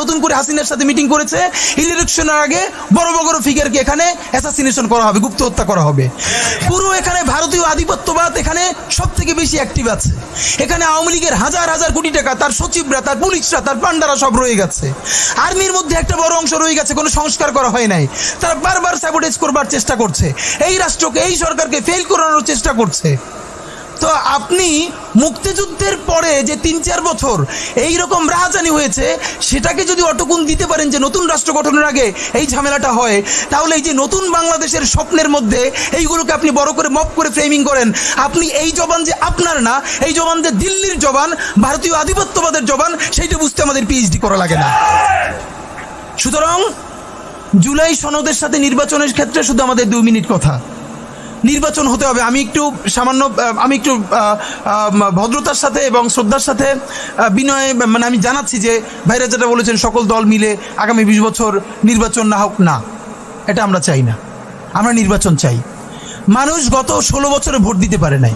নতুন করে হাসিনার সাথে মিটিং করেছে, ইলেকশনের আগে বড় বড় ফিগারকে এখানে অ্যাসাসিনেশন করা হবে, গুপ্ত হত্যা করা হবে। পুরো এখানে ভারতীয় আধিপত্যবাদ এখানে সব থেকে বেশি অ্যাক্টিভ আছে। এখানে আওয়ামী লীগের হাজার হাজার কোটি টাকা, তার সচিবরা, তার পুলিশরা, তার পান্ডারা সব রয়ে গেছে। আর্মির মধ্যে একটা বড় অংশ রয়ে গেছে, কোনো সংস্কার করা হয় নাই। তারা বারবার স্যাবোটেজ করবার চেষ্টা করছে, এই রাষ্ট্রকে, এই সরকারকে ফেল করানোর চেষ্টা করছে। তো আপনি মুক্তিযুদ্ধের পরে যে ৩-৪ বছর এইরকম রাহাজানি হয়েছে, সেটাকে যদি অটকুন দিতে পারেন যে নতুন রাষ্ট্র গঠনের আগে এই ঝামেলাটা হয়, তাহলে এই যে নতুন বাংলাদেশের স্বপ্নের মধ্যে এইগুলোকে আপনি বড় করে মপ করে ফ্রেমিং করেন, আপনি এই জবান যে আপনার না, এই জবান যে দিল্লির জবান, ভারতীয় আধিপত্যবাদের জবান, সেইটা বুঝতে আমাদের পিএইচডি করা লাগে না। সুতরাং জুলাই সনদের সাথে নির্বাচনের ক্ষেত্রে শুধু আমাদের 2 মিনিট কথা। নির্বাচন হতে হবে। আমি একটু ভদ্রতার সাথে এবং শ্রদ্ধার সাথে বিনয় আমি জানাচ্ছি যে ভাইরা যেটা বলেছেন সকল দল মিলে আগামী 20 বছর নির্বাচন না হোক, না, এটা আমরা চাই না। আমরা নির্বাচন চাই। মানুষ গত 16 বছরে ভোট দিতে পারে নাই।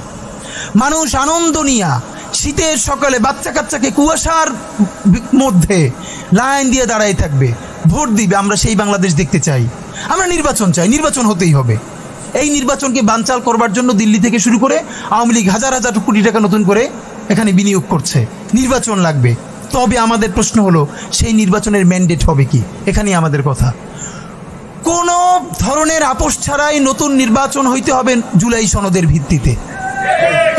মানুষ আনন্দ নিয়া শীতের সকালে বাচ্চা কাচ্চাকে কুয়াশার মধ্যে লাইন দিয়ে দাঁড়াই থাকবে, ভোট দিবে। আমরা সেই বাংলাদেশ দেখতে চাই। আমরা নির্বাচন চাই, নির্বাচন হতেই হবে। এই নির্বাচনকে বানচাল করবার জন্য দিল্লি থেকে শুরু করে আওয়ামী লীগ হাজার হাজার কোটি টাকা নতুন করে এখানে বিনিয়োগ করছে। নির্বাচন লাগবে। তবে আমাদের প্রশ্ন হলো, সেই নির্বাচনের ম্যান্ডেট হবে কি? এখানেই আমাদের কথা। কোনো ধরনের আপোষ ছাড়াই নতুন নির্বাচন হইতে হবে জুলাই সনদের ভিত্তিতে।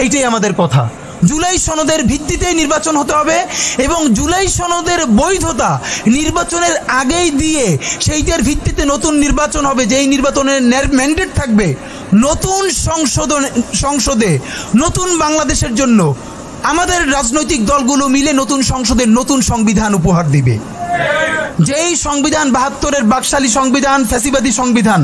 এইটাই আমাদের কথা। জুলাই সনদের ভিত্তিতে নির্বাচন হতে হবে এবং জুলাই সনদের বৈধতা নির্বাচনের আগেই দিয়ে সেইটার ভিত্তিতে নতুন নির্বাচন হবে, যেই নির্বাচনের ম্যান্ডেট থাকবে নতুন সংসদে নতুন বাংলাদেশের জন্য আমাদের রাজনৈতিক দলগুলো মিলে নতুন সংসদের নতুন সংবিধান উপহার দিবে। যেই সংবিধান 72-এর বাকশালী সংবিধান, ফ্যাসিবাদী সংবিধান,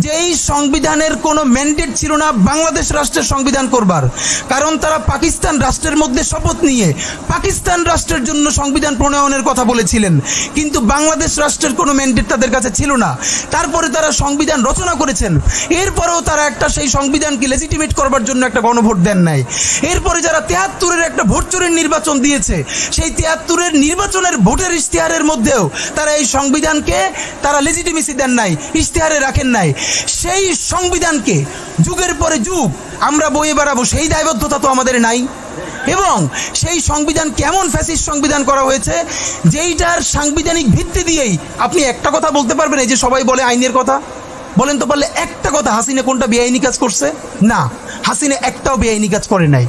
যেই সংবিধানের কোনো ম্যান্ডেট ছিল না বাংলাদেশ রাষ্ট্রের সংবিধান করবার, কারণ তারা পাকিস্তান রাষ্ট্রের মধ্যে শপথ নিয়ে পাকিস্তান রাষ্ট্রের জন্য সংবিধান প্রণয়নের কথা বলেছিলেন, কিন্তু বাংলাদেশ রাষ্ট্রের কোনো ম্যান্ডেট তাদের কাছে ছিল না। তারপরে তারা সংবিধান রচনা করেছেন, এরপরেও তারা একটা সেই সংবিধানকে লেজিটিমেট করবার জন্য একটা গণভোট দেন নাই। এরপরে যারা 73-এর একটা ভোট চোরের নির্বাচন দিয়েছে, সেই 73-এর নির্বাচনের ভোটের ইশতেহারের মধ্যেও তারা এই সংবিধানকে তারা লেজিটিমেসি দেন নাই, ইশতেহারে রাখেন নাই। সেই সংবিধানকে যুগের পরে যুগ আমরা বয়ে বেড়াবো, সেই দায়বদ্ধতা তো আমাদের নাই। এবং সেই সংবিধান কেমন ফ্যাসিস্ট সংবিধান করা হয়েছে, যেইটার সাংবিধানিক ভিত্তি দিয়েই আপনি একটা কথা বলতে পারবেন। এই যে সবাই বলে আইনের কথা, বলেন তো পারলে একটা কথা, হাসিনা কোনটা বেআইনি কাজ করছে? না, হাসিনা একটাও বেআইনি কাজ করে নাই।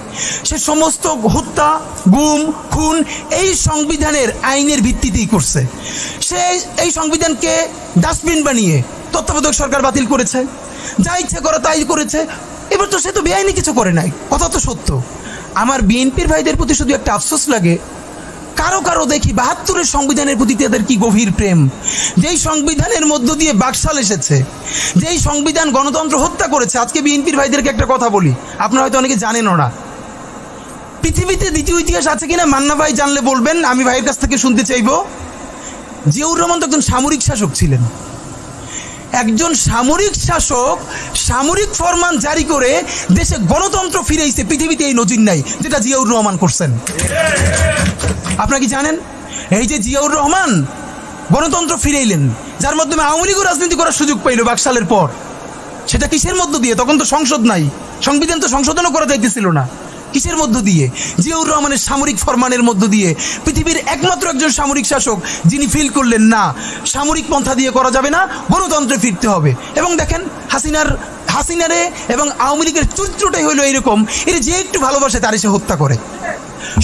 সে সমস্ত হত্যা, গুম, খুন এই সংবিধানের আইনের ভিত্তিতেই করছে। সে এই সংবিধানকে ডাস্টবিন বানিয়ে তত্ত্বাবধায়ক সরকার বাতিল করেছে, যা ইচ্ছে করে তাই করেছে। এবার তো সে তো বেআইনি কিছু করে নাই, কথা তো সত্য। আমার বিএনপির ভাইদের প্রতি শুধু একটা আফসোস লাগে, কারো কারো দেখি 72-এর সংবিধানের প্রতি তাদের কি গভীর প্রেম। যেই সংবিধানের মধ্য দিয়ে বাকশাল এসেছে, যেই সংবিধান গণতন্ত্র হত্যা করেছে। আজকে বিএনপির ভাইদেরকে একটা কথা বলি, আপনারা হয়তো অনেকে জানেনও না। পৃথিবীতে দ্বিতীয় ইতিহাস আছে কিনা মান্না ভাই জানলে বলবেন, আমি ভাইয়ের কাছ থেকে শুনতে চাইব। জিয়াউর রহমান তো একজন সামরিক শাসক ছিলেন। একজন সামরিক শাসক সামরিক ফরমান জারি করে দেশে গণতন্ত্র ফিরেছে, পৃথিবীতে এই নজির নাই যেটা জিয়াউর রহমান করছেন। আপনারা কি জানেন? এই যে জিয়াউর রহমান গণতন্ত্র ফিরাইলেন, যার মাধ্যমে আওয়ামী লীগও রাজনীতি করার সুযোগ পাইল বাকশালের পর, সেটা কিসের মধ্য দিয়ে? তখন তো সংসদ নাই, সংবিধান তো সংশোধনও করা যাইতেছিল না। কিসের মধ্য দিয়ে? জিয়াউর রহমানের সামরিক ফরমানের মধ্য দিয়ে। পৃথিবীর একমাত্র একজন সামরিক শাসক যিনি ফিল করলেন না, সামরিক পন্থা দিয়ে করা যাবে না, গণতন্ত্রে ফিরতে হবে। এবং দেখেন হাসিনারে এবং আওয়ামী লীগের চরিত্রটাই হলো এইরকম, এর যে একটু ভালোবাসে তার এসে হত্যা করে।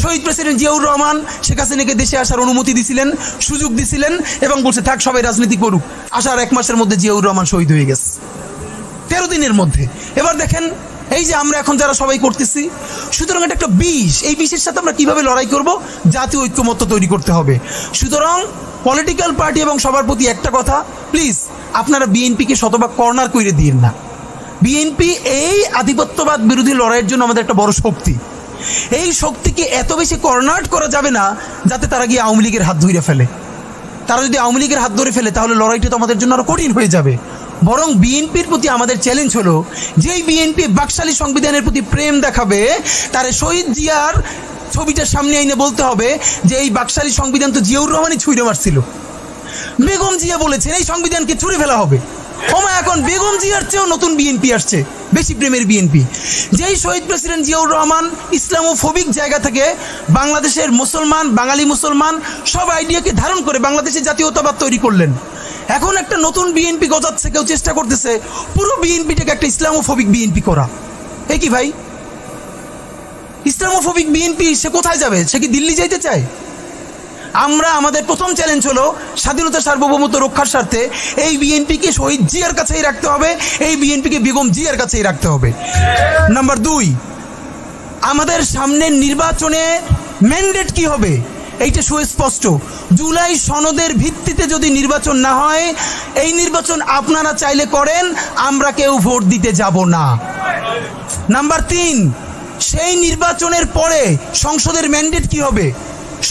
শহীদ প্রেসিডেন্ট জিয়াউর রহমান শেখ হাসিনাকে দেশে আসার অনুমতি দিছিলেন, সুযোগ দিছিলেন এবং বলছে থাক সবাই রাজনীতি করুক। আসার 1 মাসের মধ্যে জিয়াউর রহমান শহীদ হয়ে গেছে, 13 দিনের মধ্যে। এবার দেখেন এই যে আমরা এখন যারা সবাই করতেছি, সুতরাং এটা একটা বিষ। এই বিষের সাথে আমরা কিভাবে লড়াই করব? জাতীয় ঐক্যমত্য তৈরি করতে হবে। সুতরাং পলিটিক্যাল পার্টি এবং সবার প্রতি একটা কথা, প্লিজ আপনারা বিএনপিকে শতভাগ কর্নার করে দিন না। বিএনপি এই আধিপত্যবাদ বিরোধী লড়াইয়ের জন্য আমাদের একটা বড় শক্তি। এই শক্তিকে এত বেশি কর্নার করা যাবে না যাতে তারা গিয়ে আওয়ামী লীগের হাত ধরে ফেলে। তারা যদি আওয়ামী লীগের হাত ধরে ফেলে তাহলে লড়াইটা তো আমাদের জন্য আরো কঠিন হয়ে যাবে। বরং বিএনপির প্রতি আমাদের চ্যালেঞ্জ হলো, যেই বিএনপি বাকশালী সংবিধানের প্রতি প্রেম দেখাবে, তার শহীদ জিয়ার ছবিটা সামনে এনে বলতে হবে যে এই বাকশালী সংবিধান তো জিয়াউর রহমানই ছুঁড়ে মারছিল। বেগম জিয়া বলেছেন এই সংবিধানকে ছুঁড়ে ফেলা হবে। ওমা এখন বেগম জিয়ার চেয়েও নতুন বিএনপি আসছে, বেশি প্রেমের বিএনপি। যেই শহীদ প্রেসিডেন্ট জিয়াউর রহমান ইসলামোফোবিক জায়গা থেকে বাংলাদেশের মুসলমান, বাঙালি মুসলমান সব আইডিয়াকে ধারণ করে বাংলাদেশের জাতীয়তাবাদ তৈরি করলেন। এখন একটা নতুন বিএনপি গজাচ্ছে, কেউ চেষ্টা করতেছে পুরো বিএনপিটাকে একটা ইসলামোফোবিক বিএনপি করা। এ কি ভাই, ইসলামোফোবিক বিএনপি সে কোথায় যাবে? সে কি দিল্লি যাইতে চায়? আমরা আমাদের প্রথম চ্যালেঞ্জ হলো স্বাধীনতা সার্বভৌমত্ব রক্ষার স্বার্থে এই বিএনপিকে শহীদ জিয়ার কাছেই রাখতে হবে, এই বিএনপিকে বেগম জিয়ার কাছেই রাখতে হবে। নাম্বার 2, আমাদের সামনের নির্বাচনে ম্যান্ডেট কি হবে এইটা সুস্পষ্ট। জুলাই সনদের ভিত্তিতে যদি নির্বাচন না হয়, এই নির্বাচন আপনারা চাইলে করেন, আমরা কেউ ভোট দিতে যাব না। নাম্বার 3, সেই নির্বাচনের পরে সংসদের ম্যান্ডেট কি হবে?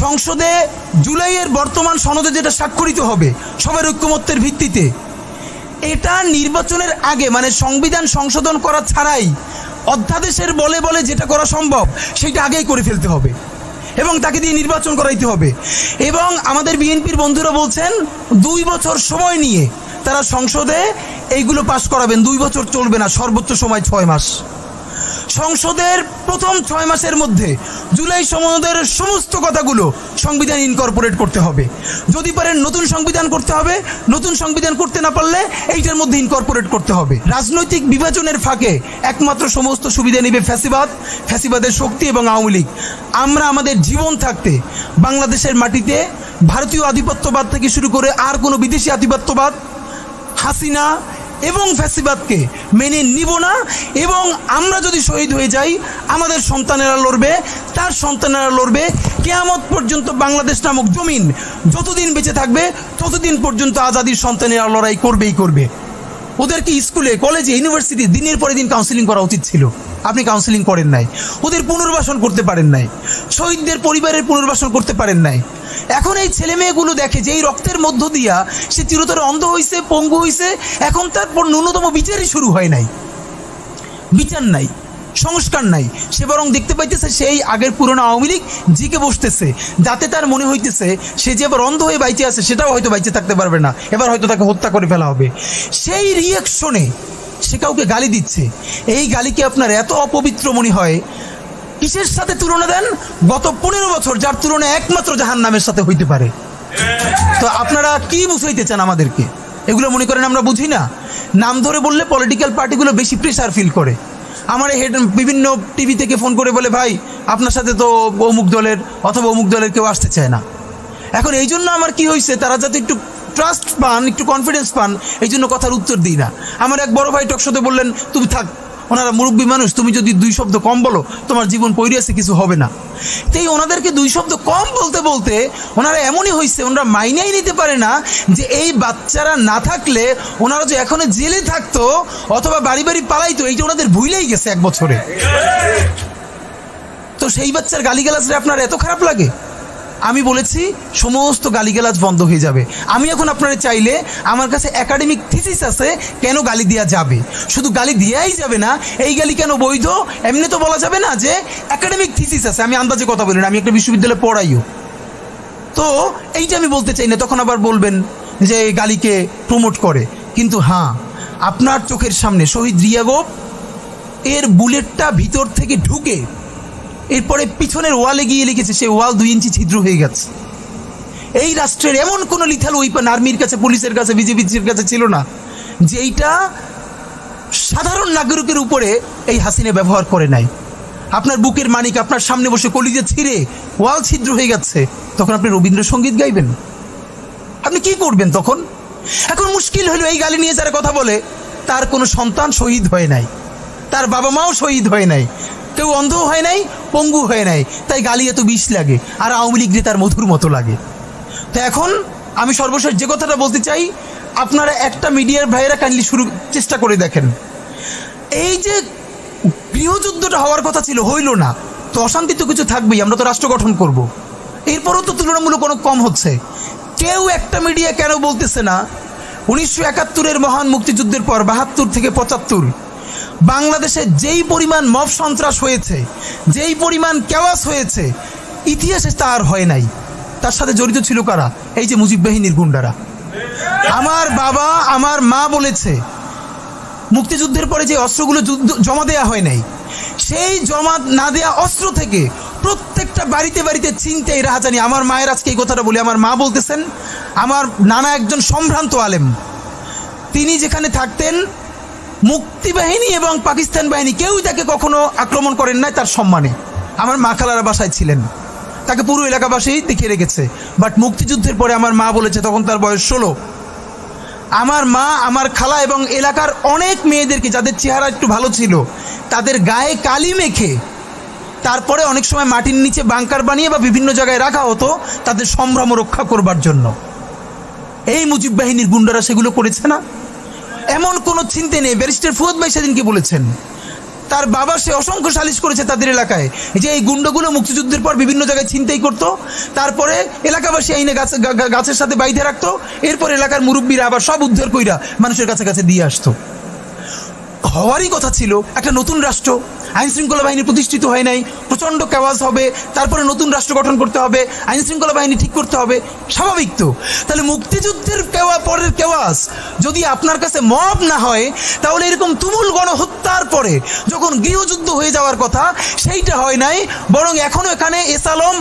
সংসদে জুলাইয়ের বর্তমান সনদে যেটা স্বাক্ষরিত হবে সবার ঐক্যমত্যের ভিত্তিতে, এটা নির্বাচনের আগে মানে সংবিধান সংশোধন করা ছাড়াই অধ্যাদেশের বলে বলে যেটা করা সম্ভব সেটা আগেই করে ফেলতে হবে এবং তাকে দিয়ে নির্বাচন করাইতে হবে। এবং আমাদের বিএনপির বন্ধুরা বলছেন 2 বছর সময় নিয়ে তারা সংসদে এইগুলো পাশ করাবেন। 2 বছর চলবে না, সর্বোচ্চ সময় 6 মাস। সংসদের প্রথম 6 মাসের মধ্যে জুলাই সনদের সমস্ত কথাগুলো সংবিধান ইনকর্পোরেট করতে হবে। যদি পারেন নতুন সংবিধান করতে হবে, নতুন সংবিধান করতে না পারলে এইটার মধ্যে ইনকর্পোরেট করতে হবে। রাজনৈতিক বিভাজনের ফাঁকে একমাত্র সমস্ত সুবিধা নেবে ফ্যাসিবাদ, ফ্যাসিবাদের শক্তি এবং আওয়ামী লীগ। আমরা আমাদের জীবন থাকতে বাংলাদেশের মাটিতে ভারতীয় আধিপত্যবাদ থেকে শুরু করে আর কোনো বিদেশি আধিপত্যবাদ, হাসিনা এবং ফ্যাসিবাদকে মেনে নিব না। এবং আমরা যদি শহীদ হয়ে যাই, আমাদের সন্তানেরা লড়বে, তার সন্তানেরা লড়বে। কিয়ামত পর্যন্ত বাংলাদেশ নামক জমিন যতদিন বেঁচে থাকবে ততদিন পর্যন্ত আজাদির সন্তানেরা লড়াই করবেই করবে। ওদেরকে স্কুলে, কলেজে, ইউনিভার্সিটি দিনের পরে দিন কাউন্সিলিং করা উচিত ছিল। আপনি কাউন্সিলিং করেন নাই, ওদের পুনর্বাসন করতে পারেন নাই, শহীদদের পরিবারের পুনর্বাসন করতে পারেন নাই। এখন এই ছেলে মেয়েগুলো দেখে যে এই রক্তের মধ্য দিয়া সে চিরতরে অন্ধ হয়েছে, পঙ্গু হয়েছে, এখন তারপর ন্যূনতম বিচারই শুরু হয় নাই। বিচার নাই, সংস্কার নাই, সে বরং দেখতে পাইতেছে সেই আগের পুরনো আওয়ামী লীগ জিকে বসতেছে, যাতে তার মনে হইতেছে সে যে এবার অন্ধ হয়ে বাইচে আছে সেটাও হয়তো বাইচে থাকতে পারবে না, এবার হয়তো তাকে হত্যা করে ফেলা হবে। সেই রিয়াকশনে সে কাউকে গালি দিচ্ছে। এই গালিকে আপনার এত অপবিত্র মনে হয়, কিসের সাথে তুলনা দেন? গত 15 বছর যার তুলনা একমাত্র জাহান্নামের সাথে হইতে পারে। তো আপনারা কি বুঝাইতে চান আমাদেরকে? এগুলো মনে করেন আমরা বুঝি না? নাম ধরে বললে পলিটিক্যাল পার্টিগুলো বেশি প্রেশার ফিল করে। আমার হেড বিভিন্ন টিভি থেকে ফোন করে বলে, ভাই আপনার সাথে তো অমুক দলের অথবা অমুক দলের কেউ আসতে চায় না। এখন এই জন্য আমার কি হয়েছে, তারা যাতে একটু ট্রাস্ট পান, একটু কনফিডেন্স পান, এই জন্য কথার উত্তর দিই না। আমার এক বড় ভাই টকশোতে বললেন, তুমি থাক, ওনারা মুরব্বী মানুষ, তুমি যদি 2 শব্দ কম বলো তোমার জীবন পইরিয়াছে, কিছু হবে না। তাই ওনাদেরকে 2 শব্দ কম বলতে বলতে ওনারা এমনই হয়েছে, ওনারা মাইনাই নিতে পারে না যে এই বাচ্চারা না থাকলে ওনারা যে এখনো জেলে থাকতো অথবা বাড়ি বাড়ি পালাইতো, এইটা ওনাদের ভুলেই গেছে 1 বছরে। তো সেই বাচ্চার গালিগালাজরে আপনার এত খারাপ লাগে? আমি বলেছি সমস্ত গালিগালাজ বন্ধ হয়ে যাবে। আমি এখন আপনারা চাইলে, আমার কাছে একাডেমিক থিসিস আছে কেন গালি দেওয়া যাবে। শুধু গালি দেওয়াই যাবে না, এই গালি কেন বৈধ এমনি তো বলা যাবে না, যে একাডেমিক থিসিস আছে। আমি আন্দাজে কথা বলি না, আমি একটা বিশ্ববিদ্যালয়ে পড়াইও। তো এইটা আমি বলতে চাই না, তখন আবার বলবেন যে গালিকে প্রমোট করে। কিন্তু হ্যাঁ, আপনার চোখের সামনে শহীদ রিয়াগোপ এর বুলেটটা ভিতর থেকে ঢুকে এরপরে পিছনের ওয়ালে গিয়ে লিখেছে, সেই ওয়াল 2 ইঞ্চি ছিদ্র হয়ে গেছে। এই রাষ্ট্রের এমন কোনো লিথাল ওয়েপন আর্মির কাছে, পুলিশের কাছে, বিজেপির কাছে ছিল না যেইটা সাধারণ নাগরিকের উপরে এই হাসিনা ব্যবহার করে নাই। আপনার বুকের মানিক আপনার সামনে বসে কলিজা ছিঁড়ে ওয়াল ছিদ্র হয়ে গেছে, তখন আপনি রবীন্দ্রসঙ্গীত গাইবেন? আপনি কি করবেন তখন? এখন মুশকিল হলো, এই গালি নিয়ে যারা কথা বলে তার কোনো সন্তান শহীদ হয় নাই, তার বাবা মাও শহীদ হয় নাই, কেউ অন্ধ হয় নাই, পঙ্গু হয় নাই, তাই গালি এত বিষ লাগে, আর আওয়ামী লীগ তার মধুর মতো লাগে। তো এখন আমি সর্বশেষ যে কথাটা বলতে চাই, আপনারা একটা মিডিয়ার ভাইয়েরা কাইন্ডলি চেষ্টা করে দেখেন, এই যে গৃহযুদ্ধটা হওয়ার কথা ছিল, হইল না, তো অশান্তি তো কিছু থাকবেই, আমরা তো রাষ্ট্র গঠন করব। এরপরও তো তুলনামূলক অনেক কম হচ্ছে। কেউ একটা মিডিয়া কেন বলতেছে না 1971-এর মহান মুক্তিযুদ্ধের পর 72 থেকে 75 বাংলাদেশে যেই পরিমাণ মব সন্ত্রাস হয়েছে, যেই পরিমাণ কেওয়াস হয়েছে, ইতিহাসে তার হয় নাই। তার সাথে জড়িত ছিল কারা? এই যে মুজিব বাহিনীর গুন্ডারা। আমার বাবা আমার মা বলেছে মুক্তিযুদ্ধের পরে যে অস্ত্রগুলো জমা দেয়া হয় নাই, সেই জমা না দেয়া অস্ত্র থেকে প্রত্যেকটা বাড়িতে বাড়িতে ছিনতাই রাহাজানি। আমার মায়ের আজকে এই কথাটা বলি, আমার মা বলতেছেন আমার নানা একজন সম্ভ্রান্ত আলেম, তিনি যেখানে থাকতেন মুক্তি বাহিনী এবং পাকিস্তান বাহিনী কেউই তাকে কখনো আক্রমণ করেন নাই তার সম্মানে। আমার মা খালারা বাসায় ছিলেন, তাকে পুরো এলাকাবাসী দেখিয়ে রেখেছে। বাট মুক্তিযুদ্ধের পরে আমার মা বলেছে, তখন তার বয়স 16, আমার মা আমার খালা এবং এলাকার অনেক মেয়েদেরকে যাদের চেহারা একটু ভালো ছিল তাদের গায়ে কালি মেখে তারপরে অনেক সময় মাটির নিচে বাংকার বানিয়ে বা বিভিন্ন জায়গায় রাখা হতো তাদের সম্ভ্রম রক্ষা করবার জন্য। এই মুজিব বাহিনীর গুন্ডারা সেগুলো করেছে না? এমন কোনো চিন্তা নেই। ব্যারিস্টার ফুয়াদ ভাই সেদিনকে বলেছেন তার বাবা সে অসংখ্য সালিশ করেছে তাদের এলাকায় যে এই গুন্ডাগুলো মুক্তিযুদ্ধের পর বিভিন্ন জায়গায় ছিনতাই করতো, তারপরে এলাকাবাসী আইনে গাছের সাথে বাইধে রাখতো, এরপর এলাকার মুরব্বীরা আবার সব উদ্ধার কইরা মানুষের কাছে কাছে দিয়ে আসতো। হওয়ারই কথা ছিল একটা নতুন রাষ্ট্র, আইন শৃঙ্খলা বাহিনী প্রতিষ্ঠিত হয় নাই, প্রচণ্ড কেওয়াজ হবে, তারপরে নতুন রাষ্ট্র গঠন করতে হবে, আইন শৃঙ্খলা বাহিনী ঠিক করতে হবে, স্বাভাবিক তো। তাহলে মুক্তিযুদ্ধের পরের কেওয়াজ যদি আপনার কাছে মব না হয়, তাহলে এরকম তুমুল গণহত্যার পরে যখন গৃহযুদ্ধ হয়ে যাওয়ার কথা সেইটা হয় নাই, বরং এখনো এখানে এস আলম